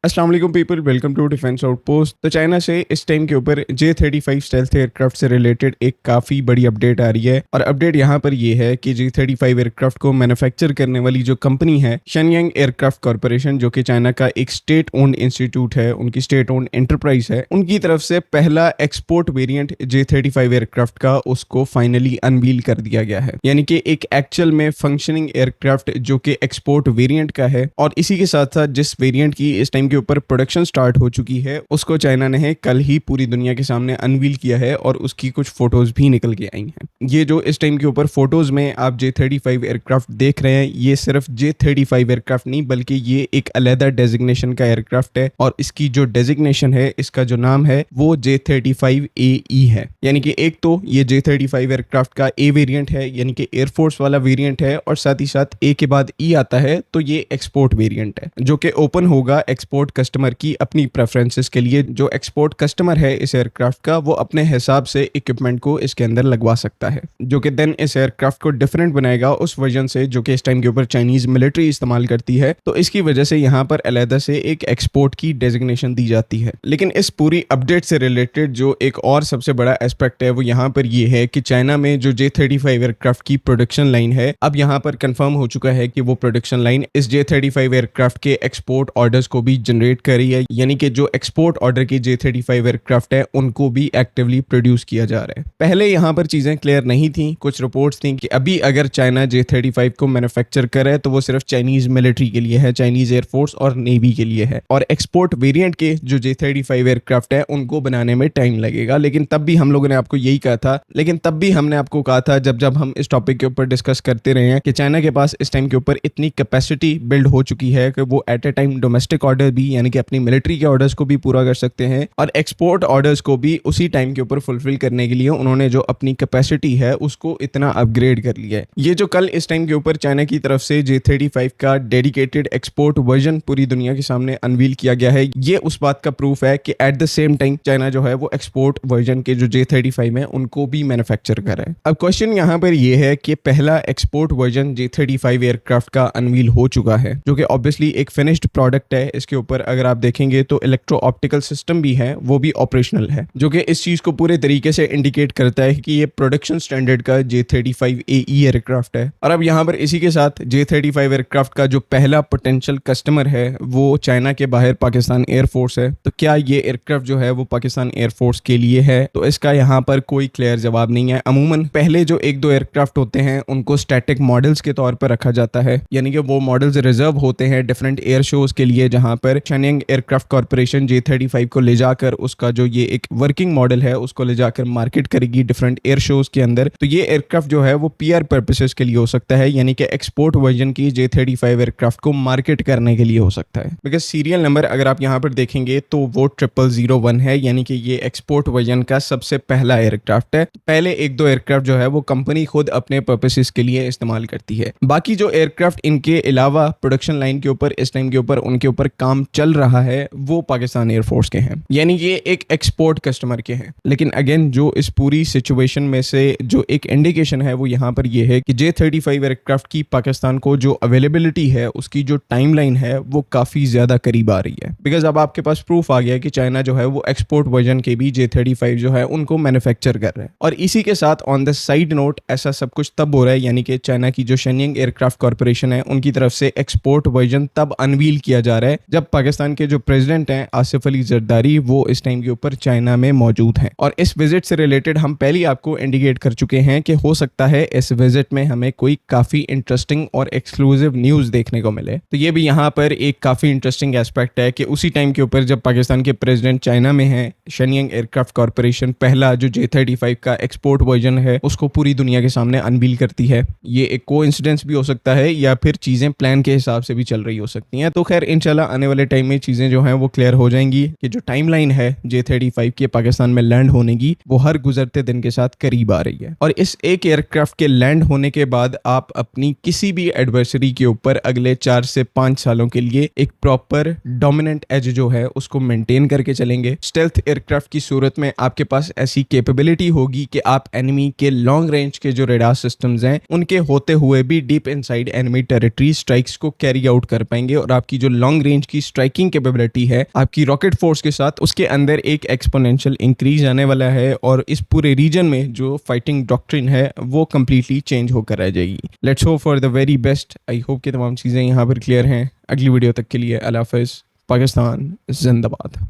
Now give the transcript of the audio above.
अस्सलाम वालेकुम people, welcome to defence outpost. तो चाइना से इस टाइम के ऊपर J-35 स्टेल्थ एयरक्राफ्ट से रिलेटेड एक काफ़ी बड़ी अपडेट आ रही है। और अपडेट यहाँ पर ये है कि J-35 एयरक्राफ्ट को मैन्युफैक्चर करने वाली जो कंपनी है शेनयांग एयरक्राफ्ट कॉरपोरेशन, जो कि चाइना का एक स्टेट ओन्ड इंस्टीट्यूट है, उनकी स्टेट ओन्ड एंटरप्राइज है, उनकी तरफ से पहला एक्सपोर्ट वेरियंट J-35 एयरक्राफ्ट का उसको फाइनली अनवील कर दिया गया है। यानी कि एक एक्चुअल में फंक्शनिंग एयरक्राफ्ट जो कि एक्सपोर्ट वेरियंट का है। और इसी के साथ साथ जिस वेरियंट की इस टाइम के ऊपर प्रोडक्शन स्टार्ट हो चुकी है, उसको चाइना ने कल ही पूरी दुनिया के सामने अनवील किया है और उसकी कुछ फोटोज भी निकल के आई हैं। ये जो इस टाइम के ऊपर फोटोज में आप J-35 एयरक्राफ्ट देख रहे हैं, ये सिर्फ J-35 एयरक्राफ्ट नहीं बल्कि ये एक अलग डेजिग्नेशन का एयरक्राफ्ट है। और इसकी जो डेजिग्नेशन है, इसका जो नाम है वो J-35AE है। यानी कि एक तो ये J-35 एयरक्राफ्ट का ए वेरिएंट है, यानी कि एयरफोर्स वाला वेरिएंट है, और साथ ही साथ ए के बाद ई आता है, तो ये एक्सपोर्ट वेरिएंट है जो कि ओपन होगा एक्सपोर्ट कस्टमर की अपनी प्रेफरेंसेस के लिए। जो एक्सपोर्ट कस्टमर है इस एयरक्राफ्ट का, वो अपने हिसाब से इक्विपमेंट को इसके अंदर लगवा सकता है, जो कि देन इस एयरक्राफ्ट को डिफरेंट बनाएगा उस वर्जन से जो कि इस टाइम के ऊपर चाइनीज मिलिट्री इस्तेमाल करती है। तो इसकी वजह से यहाँ पर अलहदा से एक एक्सपोर्ट की डेजिग्नेशन दी जाती है। लेकिन इस पूरी अपडेट से रिलेटेड जो एक और सबसे बड़ा एस्पेक्ट है वो यहाँ पर ये है कि चाइना में जो J-35 एयरक्राफ्ट की प्रोडक्शन लाइन है, अब यहाँ पर कंफर्म हो चुका है कि वो प्रोडक्शन लाइन इस J-35 एयरक्राफ्ट के एक्सपोर्ट ऑर्डर्स को भी जनरेट कर रही है। यानी कि जो एक्सपोर्ट ऑर्डर की J-35 एयरक्राफ्ट है उनको भी एक्टिवली प्रोड्यूस किया जा रहा है। पहले यहाँ पर चीजें क्लियर नहीं थी, कुछ रिपोर्ट्स थी कि अभी अगर चाइना J-35 को मैन्युफैक्चर करे तो वो सिर्फ चाइनीज मिलिट्री के लिए है, चाइनीज एयरफोर्स और नेवी के लिए है। और एक्सपोर्ट वेरिएंट के जो J-35 एयरक्राफ्ट है उनको बनाने में टाइम लगेगा। लेकिन तब भी हम लोगों ने आपको यही कहा था, हमने आपको कहा था जब हम इस टॉपिक के ऊपर डिस्कस करते रहे हैं कि चाइना के पास इस टाइम के ऊपर इतनी कैपेसिटी बिल्ड हो चुकी है कि वो at a time domestic order भी, यानी कि अपनी मिलिट्री के ऑर्डर्स को भी पूरा कर सकते हैं, और एक्सपोर्ट ऑर्डर्स को भी उसी टाइम के ऊपर फुलफिल करने के लिए उन्होंने जो अपनी कैपेसिटी है उसको इतना अपग्रेड कर लिया है। ये जो कल इस टाइम के ऊपर चाइना की तरफ से J-35 का डेडिकेटेड एक्सपोर्ट वर्जन पूरी दुनिया के सामने अनवील किया गया है, ये उस बात का प्रूफ है कि at the same time China जो है वो एक्सपोर्ट वर्जन के जो J-35 है उनको भी मैन्युफैक्चर कर रहा है। अब क्वेश्चन यहाँ पर ये है कि पहला एक्सपोर्ट वर्जन J-35 एयरक्राफ्ट का अनवील हो चुका है, जो कि ऑब्वियसली एक फिनिश्ड प्रोडक्ट है। इसके ऊपर अगर आप देखेंगे तो इलेक्ट्रो ऑप्टिकल सिस्टम भी है, वो भी ऑपरेशनल है, जो कि इस चीज को पूरे तरीके से इंडिकेट करता है कि ये प्रोडक्शन स्टैंडर्ड का J-35AE एयरक्राफ्ट है। और अब यहाँ पर इसी के साथ J-35 एयरक्राफ्ट का जो पहला पोटेंशियल कस्टमर है वो चाइना के बाहर पाकिस्तान एयरफोर्स है। तो क्या ये एयरक्राफ्ट जो है वो पाकिस्तान एयरफोर्स के लिए है? तो इसका यहाँ पर कोई क्लियर जवाब नहीं है। अमूमन पहले जो एक दो एयरक्राफ्ट होते हैं उनको स्टैटिक मॉडल्स के तौर पर रखा जाता है, यानी कि वो मॉडल्स रिजर्व होते हैं डिफरेंट एयर शोज के लिए, जहां पर शेनयांग एयरक्राफ्ट कॉर्पोरेशन J-35 को ले जाकर उसका जो ये एक वर्किंग मॉडल है उसको ले जाकर मार्केट करेगी डिफरेंट एयर शोज के अंदर। तो ये एयरक्राफ्ट जो है वो PR पर्पसेस के लिए हो सकता है, यानी कि एक्सपोर्ट वर्जन की J-35 एयरक्राफ्ट को मार्केट करने के लिए हो सकता है। बिकॉज सीरियल नंबर अगर आप यहाँ पर देखेंगे तो वो 0001 है, यानी कि ये एक्सपोर्ट वर्जन का सबसे पहला एयरक्राफ्ट है। पहले एक दो एयरक्राफ्ट जो है वो कंपनी खुद अपने पर्पसेस के लिए इस्तेमाल करती है। बाकी जो एयरक्राफ्ट इनके अलावा प्रोडक्शन लाइन के ऊपर इस टाइम के ऊपर उनके ऊपर काम चल रहा है वो पाकिस्तान एयरफोर्स के हैं, यानी कि एक एक्सपोर्ट कस्टमर के हैं। लेकिन अगेन जो इस पूरी सिचुएशन में से जो एक इंडिकेशन है वो यहाँ पर ये है कि J-35 एयरक्राफ्ट की पाकिस्तान को जो अवेलेबिलिटी है उसकी जो टाइमलाइन है वो काफी ज्यादा करीब आ रही है। बिकॉज अब आपके पास प्रूफ आ गया कि चाइना जो है वो एक्सपोर्ट वर्जन के भी J-35 जो है उनको मैन्युफैक्चर कर रहा है। और इसी के साथ ऑन द साइड नोट ऐसा सब कुछ तब हो रहा है, यानी कि चाइना की जो शेनयांग एयरक्राफ्ट कॉर्पोरेशन है उनकी तरफ से एक्सपोर्ट वर्जन तब अनवील किया जा रहा है जब पाकिस्तान के जो प्रेसिडेंट हैं आसिफ अली जरदारी वो इस टाइम के ऊपर चाइना में मौजूद हैं। और इस विजिट से रिलेटेड हम पहले आपको इंडिकेट कर चुके हैं कि हो सकता है इस विजिट में हमें कोई काफी इंटरेस्टिंग और एक्सक्लूसिव न्यूज देखने को मिले। तो ये भी यहाँ पर एक काफी इंटरेस्टिंग एस्पेक्ट है कि उसी टाइम के ऊपर जब पाकिस्तान के प्रेसिडेंट चाइना में है, शेनयांग एयरक्राफ्ट कॉर्पोरेशन पहला जो J-35 का एक्सपोर्ट वर्जन है उसको पूरी दुनिया के सामने अनवील करती है। ये एक कोइंसिडेंस भी हो सकता है या फिर चीजें प्लान के हिसाब से भी चल रही हो सकती हैं। तो खैर इंशाल्लाह आने वाले टाइम में चीजें जो हैं वो क्लियर हो जाएंगी कि जो टाइमलाइन है J-35 के पाकिस्तान में लैंड होने की वो हर गुजरते दिन के साथ करीब आ रही है। और इस एक एयरक्राफ्ट के लैंड होने के बाद आप अपनी किसी भी एडवर्सरी के ऊपर अगले 4 से 5 सालों के लिए एक प्रॉपर डोमिनेंट एज जो है उसको मेंटेन करके चलेंगे। स्टेल्थ एयरक्राफ्ट की सूरत में आपके पास ऐसी कैपेबिलिटी होगी कि आप एनिमी के लॉन्ग रेंज के जो रेडार सिस्टम्स हैं उनके होते हुए भी deep inside enemy territory strikes को कैरी आउट कर पाएंगे और आपकी जो लॉन्ग रेंज की स्ट्राइकिंग कैपेबिलिटी है, आपकी रॉकेट फोर्स के साथ, उसके अंदर एक एक्सपोनेंशियल इंक्रीज आने वाला है और इस पूरे रीजन में जो फाइटिंग डॉक्ट्रिन है वो कम्प्लीटली चेंज होकर आ जाएगी। Let's hope for the very best. I hope कि तमाम चीज़ें यहाँ पर क्लियर हैं। अगली वीडियो तक के लिए अल्लाह हाफ़िज़। पाकिस्तान जिंदाबाद।